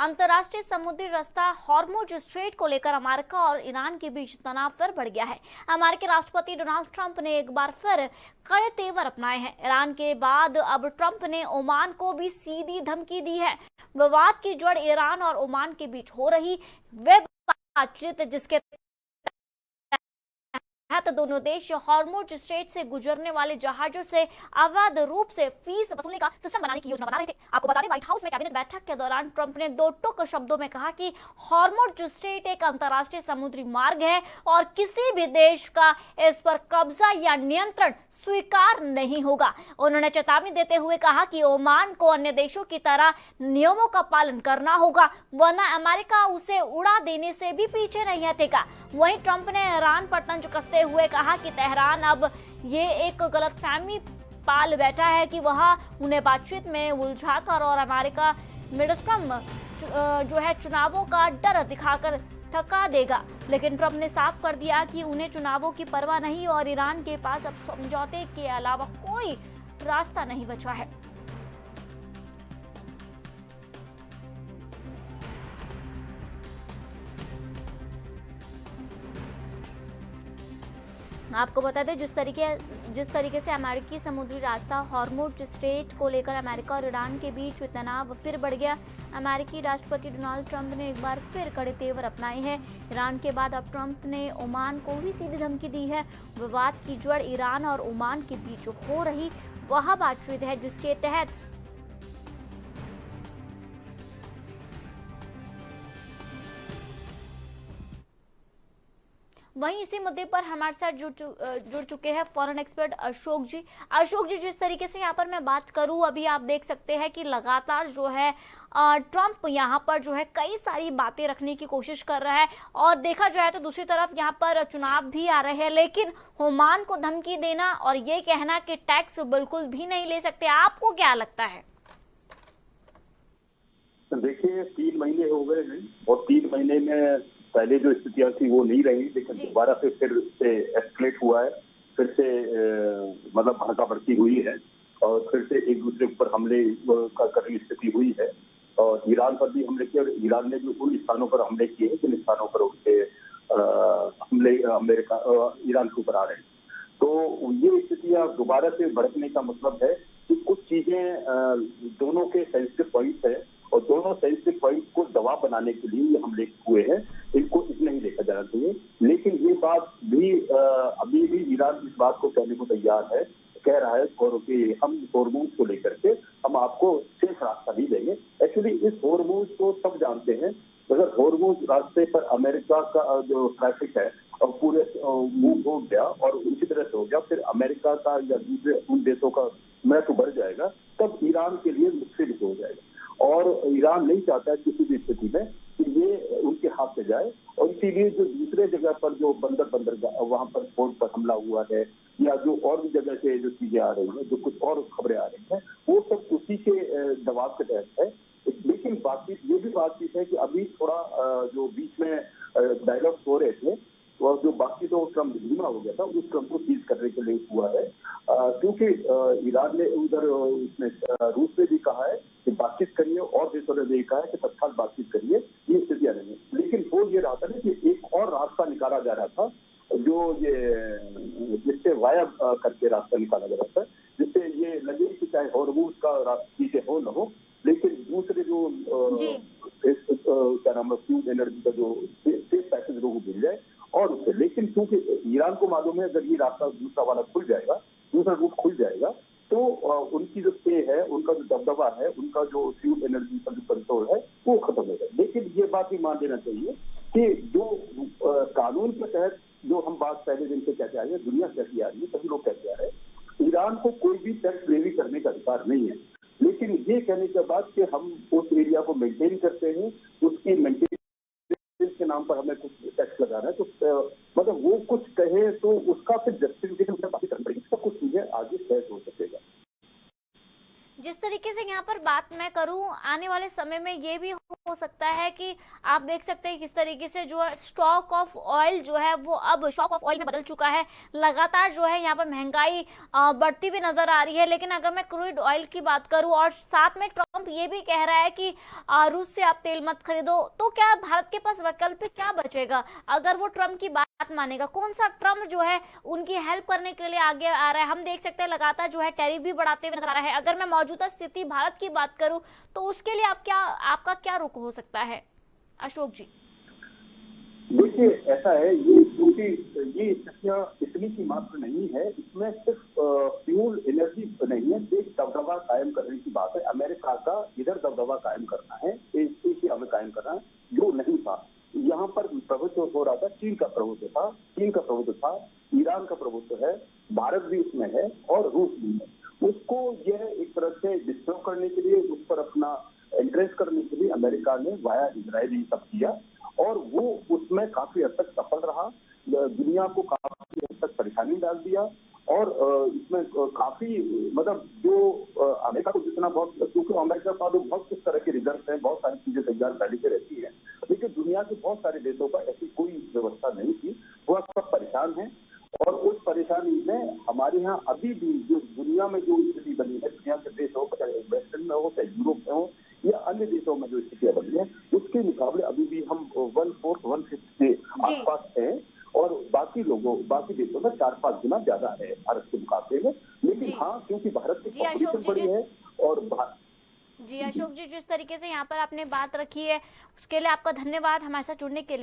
अंतर्राष्ट्रीय समुद्री रास्ता हॉर्मुज स्ट्रेट को लेकर अमेरिका और ईरान के बीच तनाव फिर बढ़ गया है। अमेरिकी राष्ट्रपति डोनाल्ड ट्रंप ने एक बार फिर कड़े तेवर अपनाए हैं। ईरान के बाद अब ट्रंप ने ओमान को भी सीधी धमकी दी है। विवाद की जड़ ईरान और ओमान के बीच हो रही वे बातचीत जिसके तो दोनों देश हॉर्मुज स्ट्रेट से गुजरने वाले जहाजों से अवैध रूप से फीस वसूलने का सिस्टम बनाने की योजना बना रहे थे। आपको बता दें, व्हाइट हाउस में कैबिनेट बैठक के दौरान ट्रंप ने दो टूक शब्दों में कहा कि हॉर्मुज स्ट्रेट एक अंतर्राष्ट्रीय समुद्री मार्ग है और किसी भी देश का इस पर कब्जा या नियंत्रण स्वीकार नहीं होगा। उन्होंने चेतावनी देते हुए कहा कि ओमान को अन्य देशों की तरह नियमों का पालन करना होगा, वरना अमेरिका उसे उड़ा देने से भी पीछे नहीं हटेगा। वहीं ट्रंप ने ईरान पर तंज कसते हुए कहा कि तेहरान अब ये एक गलतफहमी पाल बैठा है कि वह उन्हें बातचीत में उलझाकर और अमेरिका मिडस्टर्म जो है चुनावों का डर दिखाकर थका देगा। लेकिन ट्रंप ने साफ कर दिया कि उन्हें चुनावों की परवाह नहीं और ईरान के पास अब समझौते के अलावा कोई रास्ता नहीं बचा है। आपको बता दें, जिस तरीके से अमेरिकी समुद्री रास्ता हॉर्मुज स्ट्रेट को लेकर अमेरिका और ईरान के बीच तनाव फिर बढ़ गया। अमेरिकी राष्ट्रपति डोनाल्ड ट्रंप ने एक बार फिर कड़े तेवर अपनाए हैं। ईरान के बाद अब ट्रंप ने ओमान को भी सीधी धमकी दी है। विवाद की जड़ ईरान और ओमान के बीच हो रही वह बातचीत है जिसके तहत वहीं इसी मुद्दे पर हमारे साथ जुड़ चुके हैं फॉरेन एक्सपर्ट अशोक जी, जिस तरीके से यहाँ पर मैं बात करूँ, अभी आप देख सकते हैं कि लगातार जो है ट्रंप यहाँ पर जो है कई सारी बातें रखने की कोशिश कर रहा है और देखा जाए तो दूसरी तरफ यहाँ पर चुनाव भी आ रहे हैं, लेकिन ओमान को धमकी देना और ये कहना कि टैक्स बिल्कुल भी नहीं ले सकते, आपको क्या लगता है? देखिए, 3 महीने हो गए हैं और 3 महीने में पहले जो स्थितियां थी वो नहीं रही, लेकिन दोबारा से फिर से एस्केलेट हुआ है, फिर से मतलब भड़का भड़की हुई है और फिर से एक दूसरे ऊपर हमले करने की स्थिति हुई है और ईरान पर भी हमले किए और ईरान ने भी उन स्थानों पर हमले किए जिन स्थानों पर उनके हमले अमेरिका ईरान के ऊपर आ रहे हैं। तो ये स्थितियां दोबारा से भड़कने का मतलब है कि कुछ चीजें दोनों के सेंसिटिव पॉइंट्स है और दोनों सेंसिटिव पॉइंट को दबाव बनाने के लिए हमले हुए हैं, इनको इसमें नहीं देखा जाना चाहिए। लेकिन ये बात भी अभी भी ईरान इस बात को कहने को तैयार है, कह रहा है कि हम हॉर्मुज को लेकर के हम आपको सेफ रास्ता नहीं देंगे। एक्चुअली इस हॉर्मुज को सब जानते हैं, अगर हॉर्मुज रास्ते पर अमेरिका का जो ट्रैफिक है और पूरे मूव हो गया और उसी तरह से हो गया, फिर अमेरिका का या दूसरे उन देशों का महत्व बढ़ जाएगा, तब ईरान के लिए मुश्किल हो जाएगा और ईरान नहीं चाहता है किसी भी स्थिति में कि ये उनके हाथ से जाए और इसीलिए जो दूसरे जगह पर जो बंदर वहां पर पोर्ट पर हमला हुआ है या जो और भी जगह से जो चीजें आ रही हैं, जो कुछ और खबरें आ रही हैं, वो सब उसी के दबाव के तहत है। लेकिन बातचीत ये भी बातचीत है कि अभी थोड़ा जो बीच में डायलॉग हो रहे थे और जो बाकी तो क्रम धीमा हो गया था, उस क्रम को सीज करने के लिए हुआ है, क्योंकि ईरान ने उधर उसने रूस ने भी कहा है कि बातचीत करिए और देशों ने भी कहा है कि तत्काल बातचीत करिए, ये स्थितियां नहीं है। लेकिन वो ये रहा था ना कि एक और रास्ता निकाला जा रहा था, जो ये जिससे वाया करके रास्ता निकाला जा रहा था, जिससे ये लगे कि चाहे हॉर्मुज का चीजें हो न हो, लेकिन दूसरे जो क्या नाम है फ्यूल एनर्जी का जो सेफ पैसेज लोगों को मिल जाए और उससे। लेकिन क्योंकि ईरान को मालूम है अगर ये रास्ता दूसरा वाला खुल जाएगा, दूसरा रूट खुल जाएगा, तो उनकी जो पे है, उनका जो दबदबा है, उनका जो फ्यूल एनर्जी का जो कंट्रोल है वो खत्म हो जाए। लेकिन ये बात भी मान लेना चाहिए कि जो कानून के तहत जो हम बात पहले दिन से कहते आ रहे हैं, दुनिया कहती आ रही है, सभी लोग कहते आ रहे हैं, ईरान को कोई भी टैक्स लेवी करने का अधिकार नहीं है। लेकिन ये कहने के बाद कि हम उस एरिया को मेंटेन करते हैं, उसकी मेंटेन के नाम पर हमें कुछ टैक्स लगाना है, तो मतलब वो कुछ कहे तो उसका फिर जस्टिफिकेशन बात करनी पड़ेगी, इसका कुछ चीजें आगे तय हो सकेगा। जिस तरीके से यहाँ पर बात मैं करूँ, आने वाले समय में ये भी हो सकता है कि आप देख सकते हैं किस तरीके से जो है स्टॉक ऑफ ऑयल जो है वो अब स्टॉक ऑफ ऑयल में बदल चुका है। लगातार जो है यहाँ पर महंगाई बढ़ती हुई नजर आ रही है। लेकिन अगर मैं क्रूड ऑयल की बात करूँ और साथ में ट्रंप ये भी कह रहा है कि रूस से आप तेल मत खरीदो, तो क्या भारत के पास वैकल्पिक क्या बचेगा अगर वो ट्रंप की बात मानेगा? कौन सा ट्रम्प जो है उनकी हेल्प करने के लिए आगे आ रहा है? हम देख सकते हैं लगातार जो है टैरिफ भी बढ़ाते हुए नजर आ रहा है। अगर मैं मौजूदा स्थिति भारत की बात करूं तो उसके लिए आपका क्या रुख हो सकता है अशोक जी? देखिए, ऐसा है, ये क्योंकि ये स्थितियां इतनी की मात्र नहीं है, इसमें सिर्फ फ्यूल एनर्जी नहीं है, एक दबदबा कायम करने की बात है। अमेरिका का इधर दबदबा कायम करना है, एशिया में कायम करना है, जो नहीं था। यहाँ पर प्रभुत्व हो रहा था, चीन का प्रभुत्व था, ईरान का प्रभुत्व है, भारत भी उसमें है और रूस भी है। उसको यह एक तरह से डिस्टर्ब करने के लिए, उस पर अपना इंटरेस्ट करने के लिए अमेरिका ने वाया इजराइल ये सब किया और वो उसमें काफी हद तक सफल रहा। दुनिया को काफी हद तक परेशानी डाल दिया और इसमें काफी मतलब जो अमेरिका को जितना बहुत, क्योंकि अमेरिका के पास बहुत किस तरह के रिजर्व हैं, बहुत सारी चीजें तैयार पहले से रहती है, लेकिन दुनिया के बहुत सारे देशों का ऐसी कोई व्यवस्था नहीं थी। वो सब परेशान है और उस परेशानी में हमारे यहाँ अभी भी जो दुनिया में जो स्थिति बनी है, दुनिया के देश हो, चाहे वेस्टर्न में हो, चाहे यूरोप में हो या अन्य देशों में जो स्थितियां बनी है, उसके मुकाबले अभी भी हम 1/4 1/5 के आसपास हैं और बाकी देशों में 4-5 गुना ज्यादा है भारत के मुकाबले में। लेकिन हाँ, क्योंकि भारत की पॉपुलेशन बड़ी है और जी अशोक जी, जिस तरीके से यहाँ पर आपने बात रखी है उसके लिए आपका धन्यवाद हमारे साथ जुड़ने के लिए।